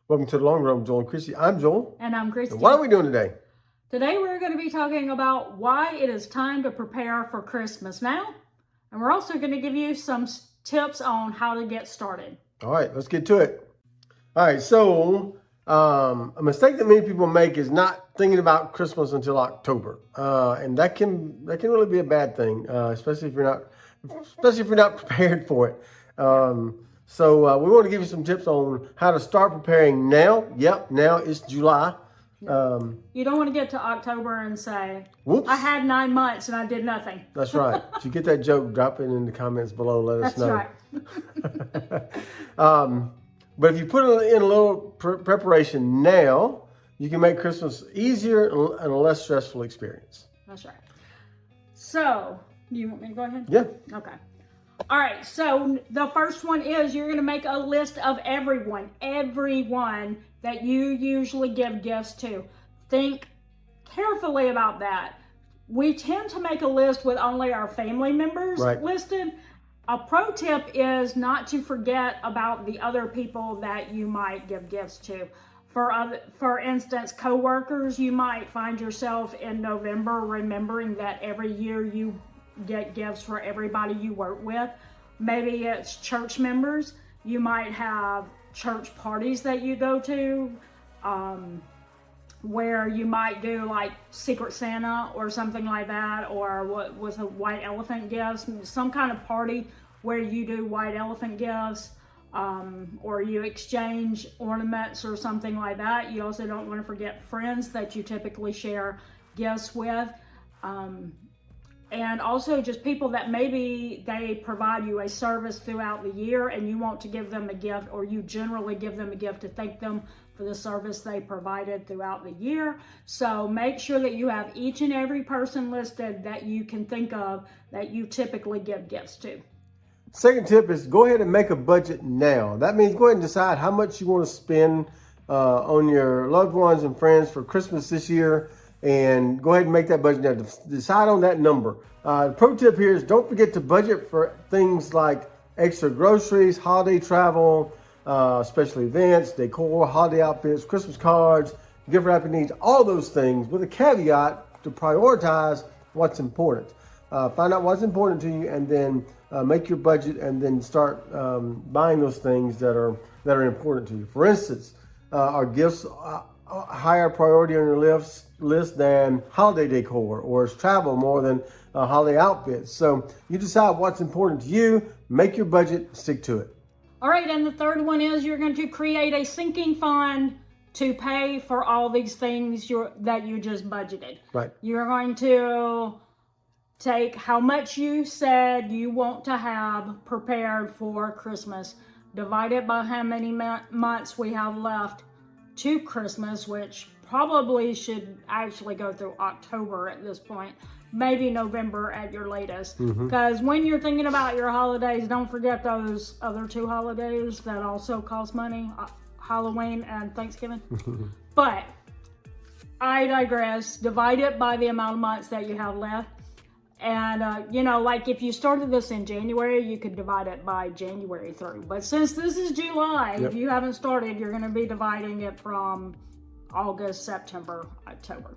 Welcome to the Long Run with Joel and Christy. I'm Joel. And I'm Christy. And what are we doing today? Today we're going to be talking about why it is time to prepare for Christmas now. And we're also going to give you some tips on how to get started. All right, let's get to it. All right, so a mistake that many people make is not thinking about Christmas until October. And that can really be a bad thing, especially if you're not prepared for it. So we want to give you some tips on how to start preparing now. Yep, now it's July. You don't want to get to October and say, whoops, I had 9 months and I did nothing. That's right. If you get that joke, drop it in the comments below. Let us know. That's right. But if you put in a little preparation now, you can make Christmas easier and a less stressful experience. That's right. So, do you want me to go ahead? Yeah. Okay. All right, so the first one is you're going to make a list of everyone that you usually give gifts to. Think carefully about that. We tend to make a list with only our family members listed. A pro tip is not to forget about the other people that you might give gifts to. For instance, coworkers, you might find yourself in November remembering that every year you get gifts for everybody you work with. Maybe it's church members. You might have church parties that you go to, where you might do like Secret Santa or something like that, or what was a white elephant gifts, some kind of party where you do white elephant gifts, or you exchange ornaments or something like that. You also don't want to forget friends that you typically share gifts with. And also just people that maybe they provide you a service throughout the year and you want to give them a gift, or you generally give them a gift to thank them for the service they provided throughout the year. So make sure that you have each and every person listed that you can think of that you typically give gifts to. Second tip is go ahead and make a budget now. That means go ahead and decide how much you want to spend on your loved ones and friends for Christmas this year. And go ahead and make that budget now. Decide on that number. The pro tip here is don't forget to budget for things like extra groceries, holiday travel, special events, decor, holiday outfits, Christmas cards, gift wrapping needs, all those things with a caveat to prioritize what's important. Find out what's important to you and then make your budget and then start buying those things that are important to you. For instance, are gifts higher priority on your list than holiday decor, or is travel more than holiday outfits? So you decide what's important to you, make your budget, stick to it. All right, and the third one is you're going to create a sinking fund to pay for all these things that you just budgeted. Right. You're going to take how much you said you want to have prepared for Christmas, divide it by how many months we have left to Christmas, which probably should actually go through October at this point, maybe November at your latest. Because when you're thinking about your holidays, don't forget those other two holidays that also cost money, Halloween and Thanksgiving. But I digress. Divide it by the amount of months that you have left. And, like if you started this in January, you could divide it by January through. But since this is July, if you haven't started, you're going to be dividing it from August, September, October.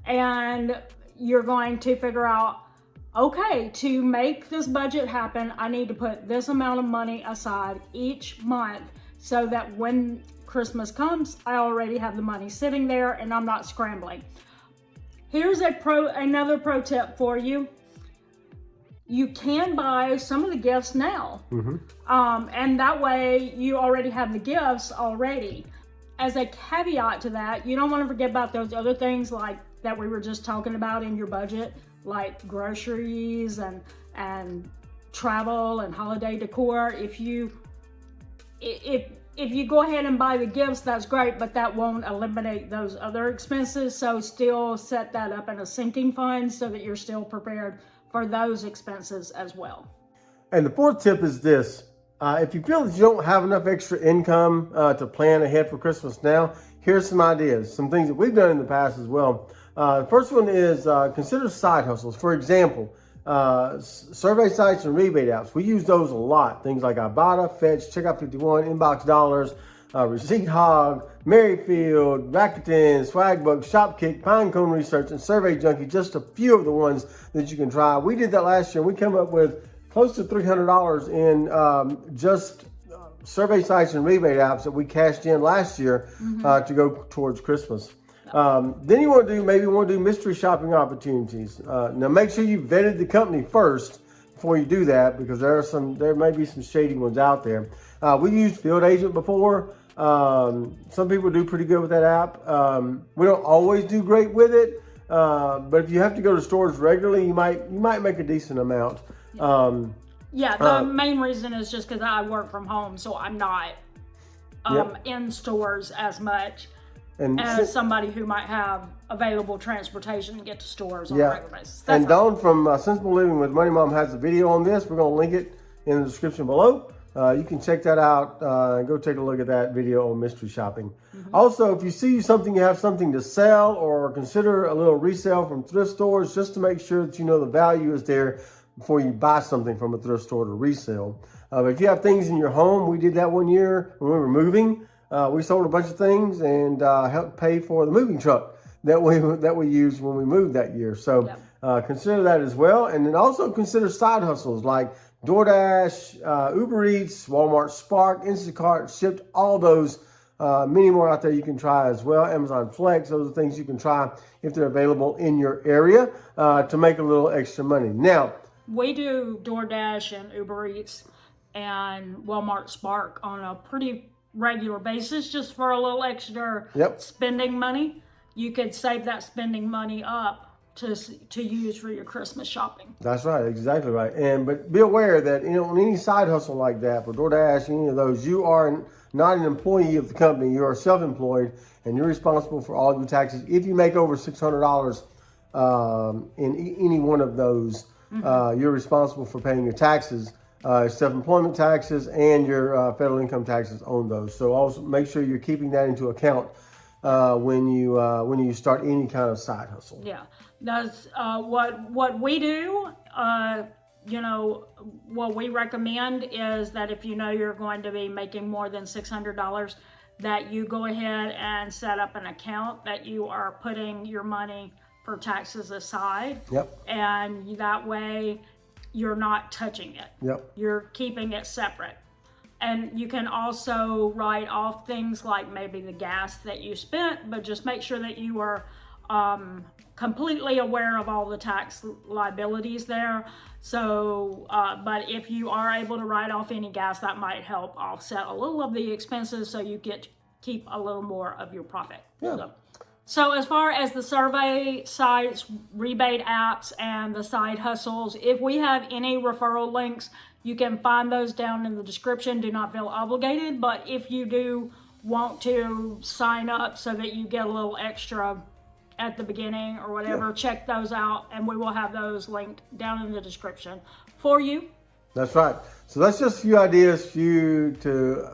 And you're going to figure out, okay, to make this budget happen, I need to put this amount of money aside each month so that when Christmas comes, I already have the money sitting there and I'm not scrambling. Here's another pro tip for you. You can buy some of the gifts now. And that way you already have the gifts already. As a caveat to that, you don't want to forget about those other things like that we were just talking about in your budget, like groceries and travel and holiday decor. If you go ahead and buy the gifts, that's great, but that won't eliminate those other expenses. So still set that up in a sinking fund so that you're still prepared for those expenses as well. And the fourth tip is this. If you feel that you don't have enough extra income to plan ahead for Christmas now, here's some ideas, some things that we've done in the past as well. The first one is consider side hustles. For example, survey sites and rebate apps. We use those a lot. Things like Ibotta, Fetch, Checkout 51, Inbox Dollars. Receipt Hog, Merrifield, Rakuten, Swagbuck, Shopkick, Pinecone Research, and Survey Junkie, just a few of the ones that you can try. We did that last year. We came up with close to $300 in just survey sites and rebate apps that we cashed in last year to go towards Christmas. Then you want to do mystery shopping opportunities. Now make sure you vetted the company first before you do that, because there may be some shady ones out there. We used Field Agent before. Some people do pretty good with that app. We don't always do great with it, but if you have to go to stores regularly, you might make a decent amount. The main reason is just because I work from home, so I'm not in stores as much as somebody who might have available transportation to get to stores on a regular basis. And Dawn from Sensible Living with Money Mom has a video on this. We're going to link it in the description below. You can check that out and go take a look at that video on mystery shopping. Also, if you see something, you have something to sell, or consider a little resale from thrift stores, just to make sure that you know the value is there before you buy something from a thrift store to resell. But if you have things in your home, we did that one year when we were moving. We sold a bunch of things and helped pay for the moving truck that we used when we moved that year. So consider that as well. And then also consider side hustles like DoorDash, Uber Eats, Walmart Spark, Instacart, Shipt, all those, many more out there you can try as well. Amazon Flex, those are things you can try if they're available in your area to make a little extra money. Now, we do DoorDash and Uber Eats and Walmart Spark on a pretty regular basis, just for a little extra spending money. You could save that spending money up to use for your Christmas shopping. That's right, exactly right. But be aware that on any side hustle like that, for DoorDash, any of those, you are not an employee of the company. You are self-employed, and you're responsible for all of your taxes. If you make over $600 in any one of those, you're responsible for paying your taxes, self-employment taxes, and your federal income taxes on those. So also make sure you're keeping that into account when you start any kind of side hustle. Yeah, that's what we do. What we recommend is that if you're going to be making more than $600, that you go ahead and set up an account that you are putting your money for taxes aside. And that way you're not touching it. You're keeping it separate. And you can also write off things like maybe the gas that you spent, but just make sure that you are completely aware of all the tax liabilities there. So, but if you are able to write off any gas, that might help offset a little of the expenses, so you get to keep a little more of your profit. So as far as the survey sites, rebate apps, and the side hustles, if we have any referral links, you can find those down in the description. Do not feel obligated, but if you do want to sign up so that you get a little extra at the beginning or whatever, check those out, and we will have those linked down in the description for you. That's right. So that's just a few ideas for you to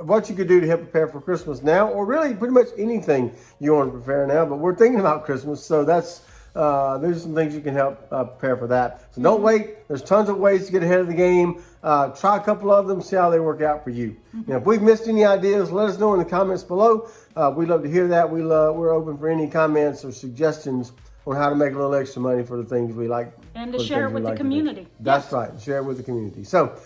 what you could do to help prepare for Christmas now, or really pretty much anything you want to prepare now. But we're thinking about Christmas, so that's there's some things you can help prepare for that. So don't wait. There's tons of ways to get ahead of the game. Try a couple of them, see how they work out for you. If we've missed any ideas, let us know in the comments below. We'd love to hear that. We're open for any comments or suggestions on how to make a little extra money for the things we like. And to share it with the community. That's right. Share it with the community. So,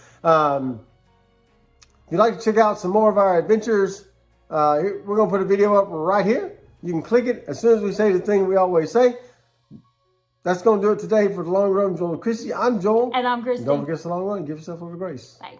if you'd like to check out some more of our adventures, we're going to put a video up right here. You can click it as soon as we say the thing we always say. That's going to do it today for The Long Road with Joel and Christy. I'm Joel. And I'm Christy. Don't forget the long run. Give yourself over grace. Bye.